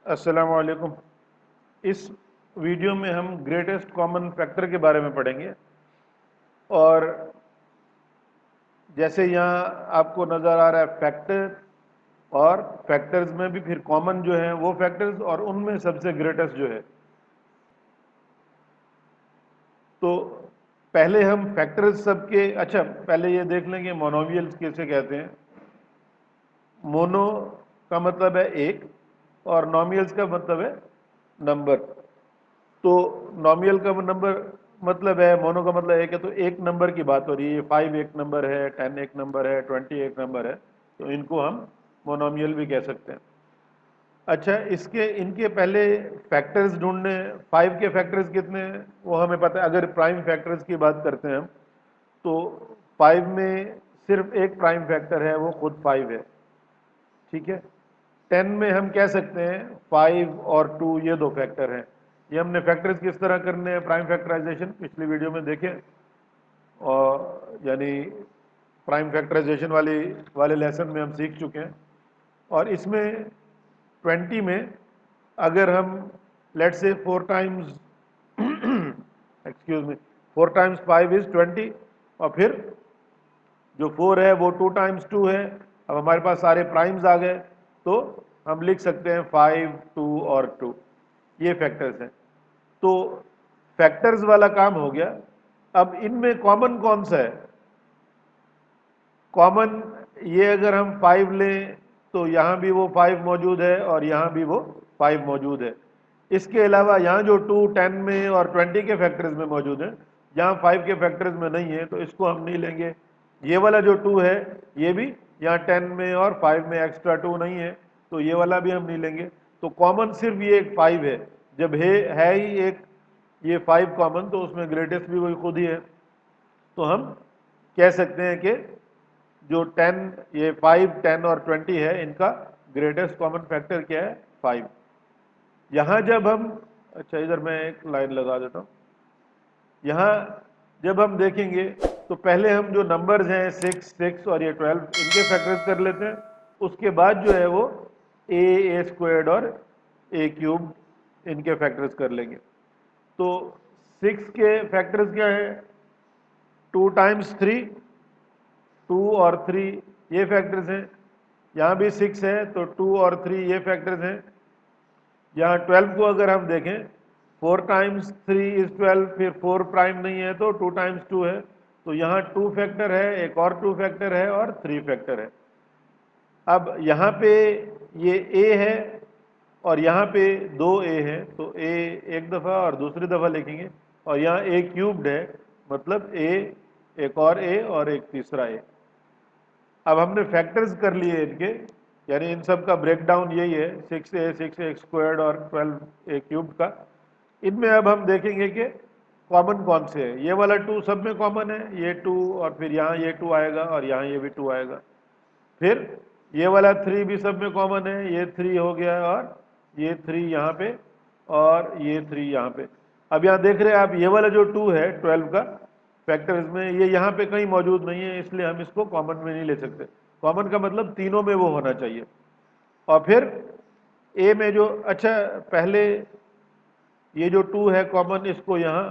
अस्सलाम वालेकुम। इस वीडियो में हम ग्रेटेस्ट कॉमन फैक्टर के बारे में पढ़ेंगे और जैसे यहाँ आपको नज़र आ रहा है फैक्टर और फैक्टर्स में भी फिर कॉमन जो है वो फैक्टर्स और उनमें सबसे ग्रेटेस्ट जो है। तो पहले हम फैक्टर्स सबके पहले ये देख लेंगे मोनोमियल्स किसे कहते हैं। मोनो का मतलब है एक और नॉमियल्स का मतलब है नंबर। तो नॉमियल का नंबर मतलब है, मोनो का मतलब एक है, तो एक नंबर की बात हो रही है। 5 एक नंबर है, 10 एक नंबर है, 20 एक नंबर है, तो इनको हम मोनोमियल भी कह सकते हैं। अच्छा, इसके इनके पहले फैक्टर्स ढूंढने, 5 के फैक्टर्स कितने हैं वो हमें पता है। अगर प्राइम फैक्टर्स की बात करते हैं हम, तो 5 में सिर्फ एक प्राइम फैक्टर है, वो खुद 5 है। ठीक है। 10 में हम कह सकते हैं 5 और 2 ये दो फैक्टर हैं। ये हमने फैक्टर्स किस तरह करने हैं, प्राइम फैक्टराइजेशन पिछली वीडियो में देखें, और यानी प्राइम फैक्टराइजेशन वाले लेसन में हम सीख चुके हैं। और इसमें 20 में अगर हम लेट से 4 times excuse me 4 times 5 is 20, और फिर जो 4 है वो 2 टाइम्स 2 है। अब हमारे पास सारे प्राइम्स आ गए, तो हम लिख सकते हैं 5, 2 और 2, ये फैक्टर्स हैं। तो फैक्टर्स वाला काम हो गया। अब इनमें कॉमन कौन सा है? कॉमन ये, अगर हम 5 लें तो यहाँ भी वो 5 मौजूद है और यहाँ भी वो 5 मौजूद है। इसके अलावा यहाँ जो 2 10 में और 20 के फैक्टर्स में मौजूद है, यहाँ 5 के फैक्टर्स में नहीं है, तो इसको हम नहीं लेंगे। ये वाला जो 2 है, ये भी यहाँ 10 में और 5 में एक्स्ट्रा 2 नहीं है, तो ये वाला भी हम नहीं लेंगे। तो कॉमन सिर्फ ये एक 5 है। जब है ही एक ये 5 कॉमन, तो उसमें ग्रेटेस्ट भी वही खुद ही है। तो हम कह सकते हैं कि जो 10, ये 5, 10 और 20 है, इनका ग्रेटेस्ट कॉमन फैक्टर क्या है? 5। यहां जब हम, अच्छा इधर मैं एक लाइन लगा देता हूं। यहां जब हम देखेंगे तो पहले हम जो नंबर्स हैं 6, 6 और ये 12, इनके फैक्टर्स कर लेते हैं। उसके बाद जो है वो ए स्क्वायर्ड और ए क्यूब, इनके फैक्टर्स कर लेंगे। तो 6 के फैक्टर्स क्या है? 2 टाइम्स 3, 2 और 3 ये फैक्टर्स हैं। यहाँ भी 6 है, तो 2 और 3 ये फैक्टर्स हैं। यहाँ 12 को अगर हम देखें, 4 टाइम्स 3 इज 12, फिर 4 प्राइम नहीं है, तो 2 टाइम्स 2 है, तो यहाँ 2 फैक्टर है, एक और 2 फैक्टर है और 3 फैक्टर है। अब यहाँ पे ये ए है और यहाँ पे 2 ए है, तो ए एक दफ़ा और दूसरी दफ़ा लिखेंगे। और यहाँ ए क्यूब्ड है, मतलब ए, एक और एक तीसरा ए। अब हमने फैक्टर्स कर लिए इनके, यानी इन सब का ब्रेकडाउन यही है, 6a, 6a स्क्वायर्ड और 12a क्यूब का। इनमें अब हम देखेंगे कि कॉमन कौन से है। ये वाला 2 सब में कॉमन है, ये 2, और फिर यहाँ ये 2 आएगा और यहाँ ये भी 2 आएगा। फिर ये वाला 3 भी सब में कॉमन है, ये 3 हो गया और ये 3 यहाँ पे और ये 3 यहाँ पे। अब यहाँ देख रहे हैं आप, ये वाला जो 2 है 12 का फैक्टर्स में, ये यहाँ पे कहीं मौजूद नहीं है, इसलिए हम इसको कॉमन में नहीं ले सकते। कॉमन का मतलब तीनों में वो होना चाहिए। और फिर ए में जो, अच्छा पहले ये जो 2 है कॉमन, इसको यहाँ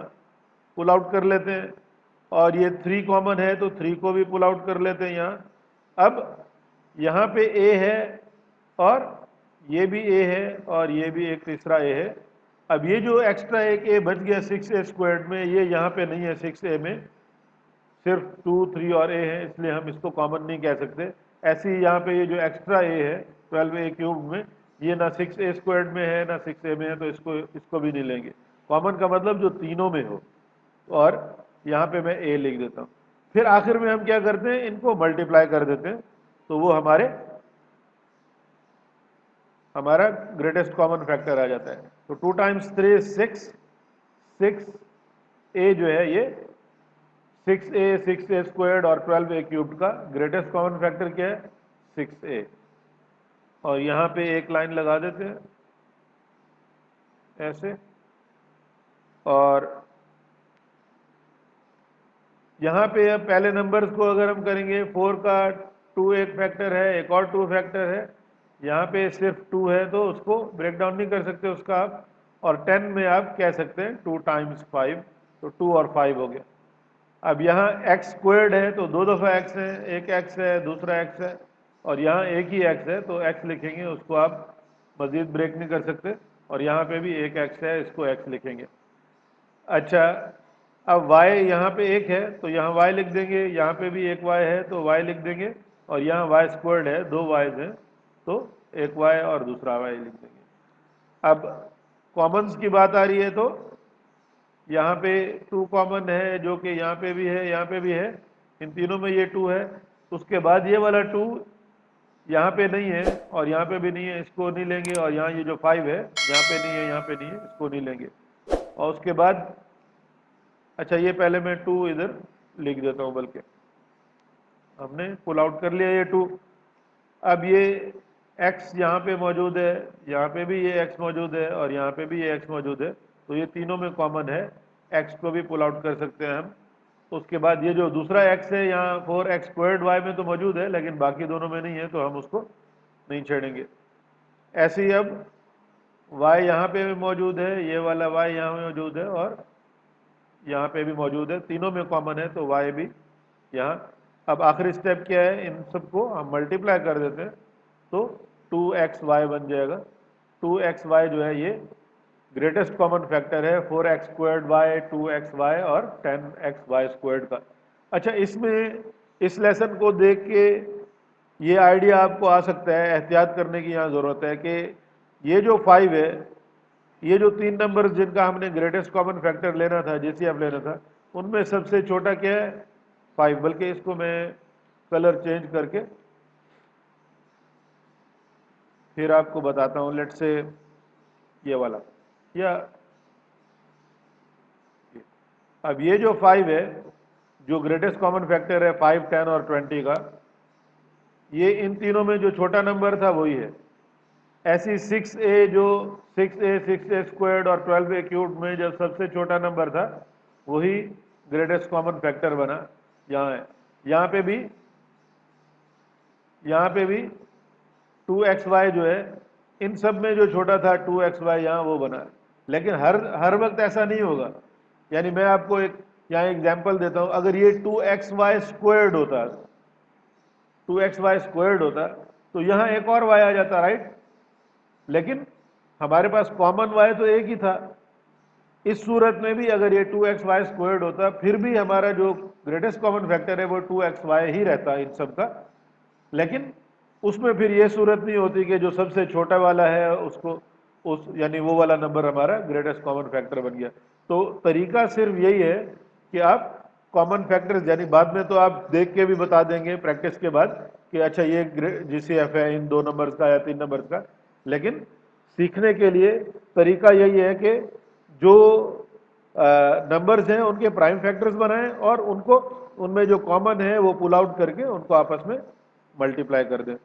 पुल आउट कर लेते हैं। और ये 3 कॉमन है, तो 3 को भी पुल आउट कर लेते हैं यहाँ। अब यहाँ पे ए है और ये भी ए है और ये भी एक तीसरा ए है। अब ये जो एक्स्ट्रा एक ए बच गया 6a स्क्वायर्ड में, ये यहाँ पे नहीं है 6a में, सिर्फ 2, 3 और ए है, इसलिए हम इसको कॉमन नहीं कह सकते। ऐसे ही यहाँ पे ये जो एक्स्ट्रा ए है 12a क्यूब में, ये ना 6a स्क्वायर्ड में है ना 6a में है, तो इसको भी नहीं लेंगे। कॉमन का मतलब जो तीनों में हो। और यहाँ पे मैं ए लिख देता हूँ। फिर आखिर में हम क्या करते हैं, इनको मल्टीप्लाई कर देते हैं, तो वो हमारा ग्रेटेस्ट कॉमन फैक्टर आ जाता है। तो 2 टाइम्स 3 6, 6a जो है ये 6a, 6a स्क्वायर्ड और 12a क्यूब्ड का ग्रेटेस्ट कॉमन फैक्टर क्या है? 6a। और यहाँ पे एक लाइन लगा देते हैं ऐसे। और यहाँ पे अब पहले नंबर्स को अगर हम करेंगे, 4 का 2 एक फैक्टर है, एक और 2 फैक्टर है, यहाँ पे सिर्फ 2 है तो उसको ब्रेक डाउन नहीं कर सकते उसका आप, और 10 में आप कह सकते हैं 2 टाइम्स 5, तो 2 और 5 हो गया। अब यहाँ एक्स स्क्वायर्ड है तो दो दफ़ा एक्स है, एक एक्स है दूसरा एक्स है, और यहाँ एक ही एक्स है तो एक्स लिखेंगे, उसको आप मज़ीद ब्रेक नहीं कर सकते। और यहाँ पे भी एक एक्स है, इसको एक्स लिखेंगे। अच्छा, अब y यहाँ पे एक है तो यहाँ y लिख देंगे, यहाँ पे भी एक y है तो y लिख देंगे, और यहाँ y स्क्वायर्ड है, दो y's हैं तो एक y और दूसरा y लिख देंगे। अब कॉमन्स की बात आ रही है तो यहाँ पे 2 कॉमन है, जो कि यहाँ पे भी है यहाँ पे भी है, इन तीनों में ये 2 है। उसके बाद ये वाला 2 यहाँ पे नहीं है और यहाँ पे भी नहीं है, इसको नहीं लेंगे। और यहाँ ये जो 5 है यहाँ पे नहीं है यहाँ पे नहीं है, इसको नहीं लेंगे। और उसके बाद अच्छा, ये पहले मैं 2 इधर लिख देता हूँ, बल्कि हमने पुल आउट कर लिया ये 2। अब ये x यहाँ पे मौजूद है, यहाँ पे भी ये x मौजूद है और यहाँ पे भी ये x मौजूद है, तो ये तीनों में कॉमन है, x को भी पुल आउट कर सकते हैं हम। उसके बाद ये जो दूसरा x है यहाँ 4x स्क्वायर्ड y में तो मौजूद है, लेकिन बाकी दोनों में नहीं है तो हम उसको नहीं छेड़ेंगे। ऐसे ही अब y यहाँ पे भी मौजूद है, ये वाला y यहाँ मौजूद है और यहाँ पे भी मौजूद है, तीनों में कॉमन है तो y भी यहाँ। अब आखिरी स्टेप क्या है, इन सबको हम मल्टीप्लाई कर देते हैं तो 2xy बन जाएगा। 2xy जो है ये ग्रेटेस्ट कॉमन फैक्टर है 4x स्क्वायर्ड y, 2xy और 10xy स्क्वायर्ड का। अच्छा, इसमें इस लेसन को देख के ये आइडिया आपको आ सकता है, एहतियात करने की यहाँ ज़रूरत है कि ये जो 5 है, ये जो 3 नंबर जिनका हमने ग्रेटेस्ट कॉमन फैक्टर लेना था, जीसीएफ लेना था, उनमें सबसे छोटा क्या है 5। बल्कि इसको मैं कलर चेंज करके फिर आपको बताता हूँ। लेट से ये वाला, या अब ये जो 5 है, जो ग्रेटेस्ट कॉमन फैक्टर है 5, 10 और 20 का, ये इन तीनों में जो छोटा नंबर था वही है। ऐसी 6a जो 6a स्क्वायर्ड और 12a क्यूब में जब सबसे छोटा नंबर था वही ग्रेटेस्ट कॉमन फैक्टर बना। यहाँ है, यहाँ पे भी 2xy जो है, इन सब में जो छोटा था 2xy यहाँ वो बना। लेकिन हर वक्त ऐसा नहीं होगा। यानी मैं आपको एक यहाँ एग्जांपल देता हूँ, अगर ये 2xy स्क्वायर्ड होता, 2xy स्क्वायर्ड होता तो यहाँ एक और y आ जाता, राइट। लेकिन हमारे पास कॉमन y तो एक ही था। इस सूरत में भी अगर ये 2xy स्क्वायर्ड होता फिर भी हमारा जो ग्रेटेस्ट कॉमन फैक्टर है वो 2xy ही रहता इन सब का। लेकिन उसमें फिर ये सूरत नहीं होती कि जो सबसे छोटा वाला है उसको यानी वो वाला नंबर हमारा ग्रेटेस्ट कॉमन फैक्टर बन गया। तो तरीका सिर्फ यही है कि आप कॉमन फैक्टर्स, यानी बाद में तो आप देख के भी बता देंगे प्रैक्टिस के बाद कि अच्छा ये जीसीएफ है इन 2 नंबर्स का या 3 नंबर्स का, लेकिन सीखने के लिए तरीका यही है कि जो नंबर्स हैं उनके प्राइम फैक्टर्स बनाएं और उनको उनमें जो कॉमन है वो पुल आउट करके उनको आपस में मल्टीप्लाई कर दें।